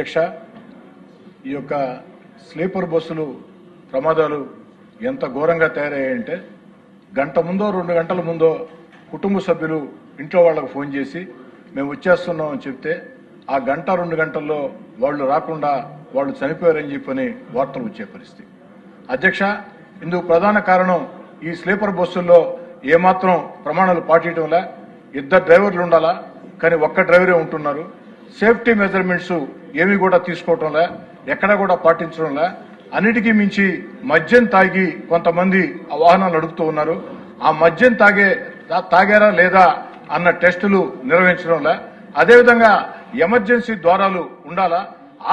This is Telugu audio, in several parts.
అధ్యక్ష, ఈ యొక్క స్లీపర్ బస్సులు ప్రమాదాలు ఎంత ఘోరంగా తయారయ్యాయంటే గంట ముందో 2 గంటల ముందో కుటుంబ సభ్యులు ఇంట్లో వాళ్ళకు ఫోన్ చేసి మేము వచ్చేస్తున్నాం అని చెప్తే ఆ గంట 2 గంటల్లో వాళ్ళు రాకుండా వాళ్ళు చనిపోయారని చెప్పని వార్తలు వచ్చే పరిస్థితి. అధ్యక్ష, ఇందుకు ప్రధాన కారణం ఈ స్లీపర్ బస్సుల్లో ఏమాత్రం ప్రమాణాలు పాటించడంలా, 2 డ్రైవర్లు ఉండాలా కానీ ఒక్క డ్రైవరే ఉంటున్నారు. సేఫ్టీ మెజర్మెంట్స్ ఏమి కూడా తీసుకోవటంలా, ఎక్కడా కూడా పాటించడంలా. అన్నిటికీ మించి మద్యం తాగి కొంతమంది ఆ వాహనాలు నడుపుతూ ఉన్నారు. ఆ మద్యం తాగారా లేదా అన్న టెస్టులు నిర్వహించడంలా. అదేవిధంగా ఎమర్జెన్సీ ద్వారాలు ఉండాలా.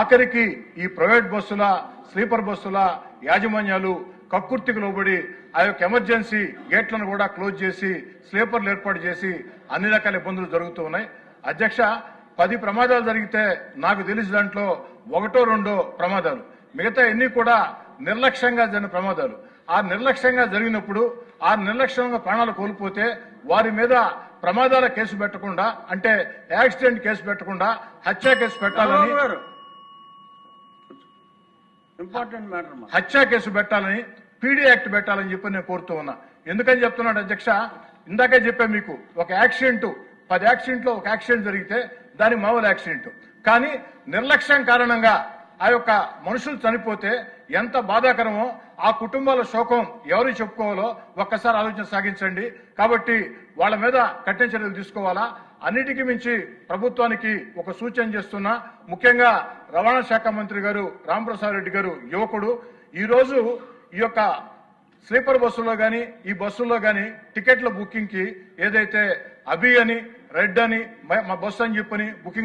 ఆఖరికి ఈ ప్రైవేట్ బస్సుల స్లీపర్ బస్సుల యాజమాన్యాలు కక్కుర్తికి లోబడి ఆ యొక్క ఎమర్జెన్సీ గేట్లను కూడా క్లోజ్ చేసి స్లీపర్లు ఏర్పాటు చేసి అన్ని రకాల ఇబ్బందులు జరుగుతూ ఉన్నాయి. అధ్యక్ష, 10 ప్రమాదాలు జరిగితే నాకు తెలిసి దాంట్లో 1-2 ప్రమాదాలు, మిగతా ఎన్ని కూడా నిర్లక్ష్యంగా జరిగిన ప్రమాదాలు. ఆ నిర్లక్ష్యంగా జరిగినప్పుడు ఆ నిర్లక్ష్యంగా ప్రాణాలు కోల్పోతే వారి మీద ప్రమాదాల కేసు పెట్టకుండా, అంటే యాక్సిడెంట్ కేసు పెట్టకుండా హత్య కేసు పెట్టాలని, హత్య కేసు పెట్టాలని, పీడీ యాక్ట్ పెట్టాలని చెప్పి నేను కోరుతూ ఉన్నా. ఎందుకని చెప్తున్నాడు అధ్యక్ష, ఇందాకే చెప్పా మీకు, ఒక యాక్సిడెంట్ 10 యాక్సిడెంట్లో ఒక యాక్సిడెంట్ జరిగితే దాని మామూలు యాక్సిడెంట్, కానీ నిర్లక్ష్యం కారణంగా ఆ యొక్క మనుషులు చనిపోతే ఎంత బాధాకరమో, ఆ కుటుంబాల శోకం ఎవరికి చెప్పుకోవాలో ఒక్కసారి ఆలోచన సాగించండి. కాబట్టి వాళ్ళ మీద కఠిన చర్యలు తీసుకోవాలా. అన్నిటికీ మించి ప్రభుత్వానికి ఒక సూచన చేస్తున్నా, ముఖ్యంగా రవాణా శాఖ మంత్రి గారు రాంప్రసాద్ రెడ్డి గారు యువకుడు, ఈ రోజు ఈ యొక్క స్లీపర్ బస్సుల్లో గానీ ఈ బస్సుల్లో గానీ టికెట్ల బుకింగ్ కి ఏదైతే అభి అని, రెడ్ అని, మా బస్సు అని చెప్పని బుకింగ్